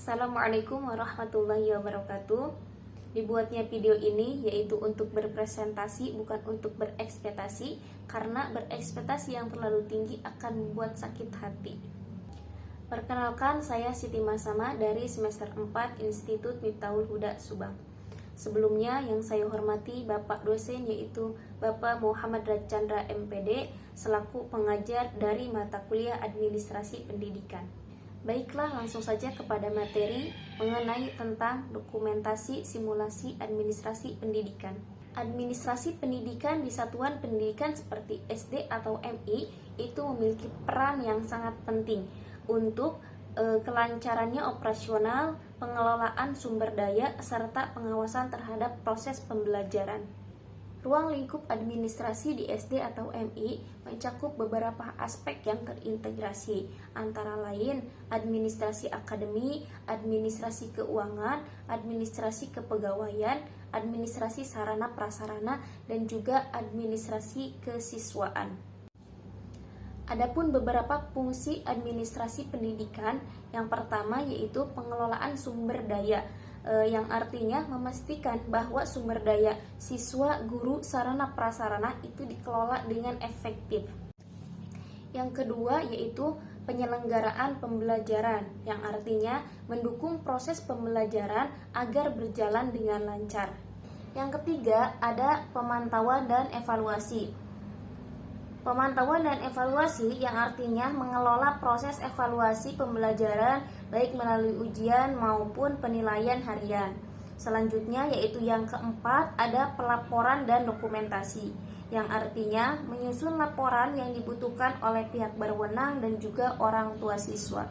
Assalamualaikum warahmatullahi wabarakatuh. Dibuatnya video ini yaitu untuk berpresentasi, bukan untuk berekspektasi, karena berekspektasi yang terlalu tinggi akan membuat sakit hati. Perkenalkan, saya Siti Masama dari semester 4 Institut Miftahul Huda, Subang. Sebelumnya yang saya hormati Bapak dosen yaitu Bapak Muhammad Rajchandra MPD selaku pengajar dari mata kuliah Administrasi Pendidikan. Baiklah, langsung saja kepada materi mengenai tentang dokumentasi simulasi administrasi pendidikan. Administrasi pendidikan di satuan pendidikan seperti SD atau MI itu memiliki peran yang sangat penting untuk kelancarannya operasional, pengelolaan sumber daya, serta pengawasan terhadap proses pembelajaran. Ruang lingkup administrasi di SD atau MI mencakup beberapa aspek yang terintegrasi, antara lain administrasi akademik, administrasi keuangan, administrasi kepegawaian, administrasi sarana prasarana, dan juga administrasi kesiswaan. Adapun beberapa fungsi administrasi pendidikan, yang pertama yaitu pengelolaan sumber daya, yang artinya memastikan bahwa sumber daya siswa, guru, sarana prasarana itu dikelola dengan efektif. Yang kedua yaitu penyelenggaraan pembelajaran, yang artinya mendukung proses pembelajaran agar berjalan dengan lancar. Yang ketiga ada pemantauan dan evaluasi. Pemantauan dan evaluasi yang artinya mengelola proses evaluasi pembelajaran baik melalui ujian maupun penilaian harian. Selanjutnya yaitu yang keempat ada pelaporan dan dokumentasi, yang artinya menyusun laporan yang dibutuhkan oleh pihak berwenang dan juga orang tua siswa.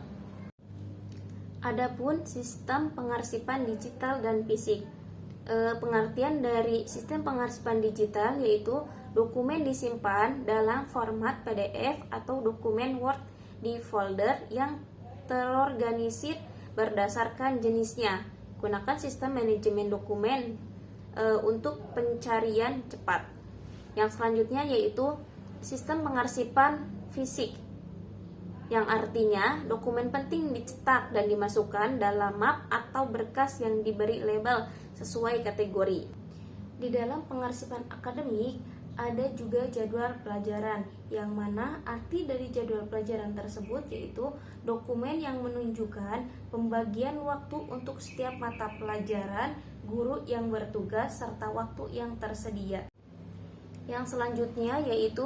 Adapun sistem pengarsipan digital dan fisik. Pengertian dari sistem pengarsipan digital yaitu dokumen disimpan dalam format PDF atau dokumen Word di folder yang terorganisir berdasarkan jenisnya. Gunakan sistem manajemen dokumen untuk pencarian cepat. Yang selanjutnya yaitu sistem pengarsipan fisik, yang artinya dokumen penting dicetak dan dimasukkan dalam map atau berkas yang diberi label sesuai kategori. Di dalam pengarsipan akademik ada juga jadwal pelajaran, yang mana arti dari jadwal pelajaran tersebut yaitu dokumen yang menunjukkan pembagian waktu untuk setiap mata pelajaran, guru yang bertugas, serta waktu yang tersedia. Yang selanjutnya yaitu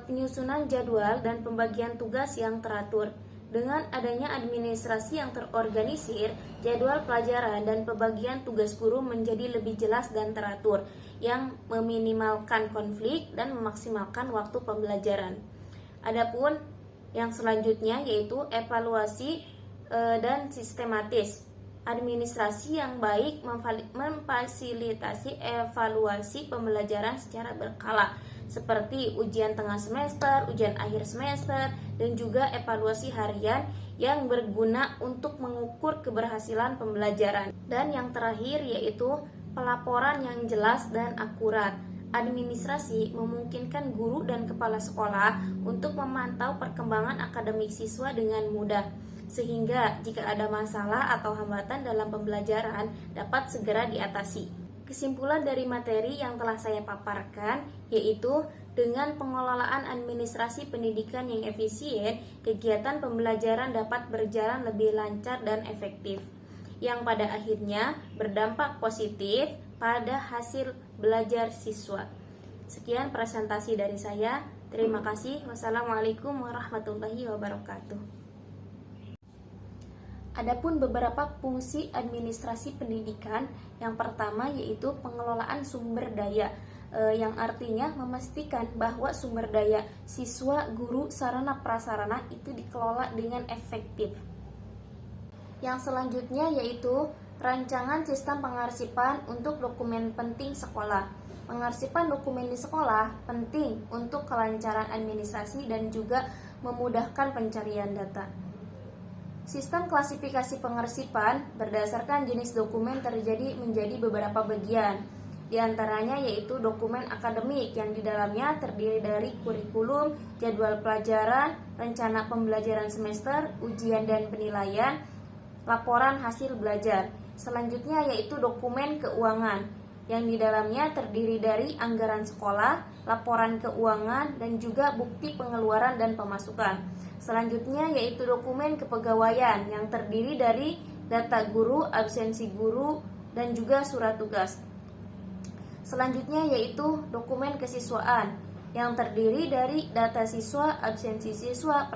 penyusunan jadwal dan pembagian tugas yang teratur. Dengan adanya administrasi yang terorganisir, jadwal pelajaran dan pembagian tugas guru menjadi lebih jelas dan teratur, yang meminimalkan konflik dan memaksimalkan waktu pembelajaran. Adapun yang selanjutnya yaitu evaluasi dan sistematis. Administrasi yang baik memfasilitasi evaluasi pembelajaran secara berkala, seperti ujian tengah semester, ujian akhir semester, dan juga evaluasi harian yang berguna untuk mengukur keberhasilan pembelajaran. Dan yang terakhir yaitu pelaporan yang jelas dan akurat. Administrasi memungkinkan guru dan kepala sekolah untuk memantau perkembangan akademik siswa dengan mudah, sehingga jika ada masalah atau hambatan dalam pembelajaran dapat segera diatasi. Kesimpulan dari materi yang telah saya paparkan yaitu dengan pengelolaan administrasi pendidikan yang efisien, kegiatan pembelajaran dapat berjalan lebih lancar dan efektif, yang pada akhirnya berdampak positif pada hasil belajar siswa. Sekian presentasi dari saya. Terima kasih. Wassalamualaikum warahmatullahi wabarakatuh. Adapun beberapa fungsi administrasi pendidikan, yang pertama yaitu pengelolaan sumber daya, yang artinya memastikan bahwa sumber daya siswa, guru, sarana prasarana itu dikelola dengan efektif. Yang selanjutnya yaitu rancangan sistem pengarsipan untuk dokumen penting sekolah. Pengarsipan dokumen di sekolah penting untuk kelancaran administrasi dan juga memudahkan pencarian data. Sistem klasifikasi pengarsipan berdasarkan jenis dokumen terjadi menjadi beberapa bagian. Di antaranya yaitu dokumen akademik yang di dalamnya terdiri dari kurikulum, jadwal pelajaran, rencana pembelajaran semester, ujian dan penilaian, laporan hasil belajar. Selanjutnya yaitu dokumen keuangan, yang di dalamnya terdiri dari anggaran sekolah, laporan keuangan, dan juga bukti pengeluaran dan pemasukan. Selanjutnya yaitu dokumen kepegawaian, yang terdiri dari data guru, absensi guru, dan juga surat tugas. Selanjutnya yaitu dokumen kesiswaan, yang terdiri dari data siswa, absensi siswa,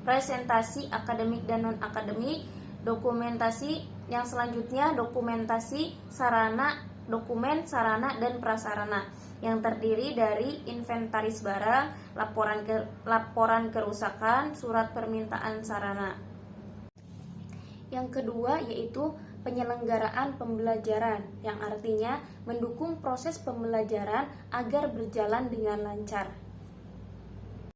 presentasi akademik dan non-akademik, dokumentasi. Yang selanjutnya dokumentasi dokumen sarana dan prasarana, yang terdiri dari inventaris barang, laporan kerusakan, surat permintaan sarana. Yang kedua yaitu penyelenggaraan pembelajaran, yang artinya mendukung proses pembelajaran agar berjalan dengan lancar.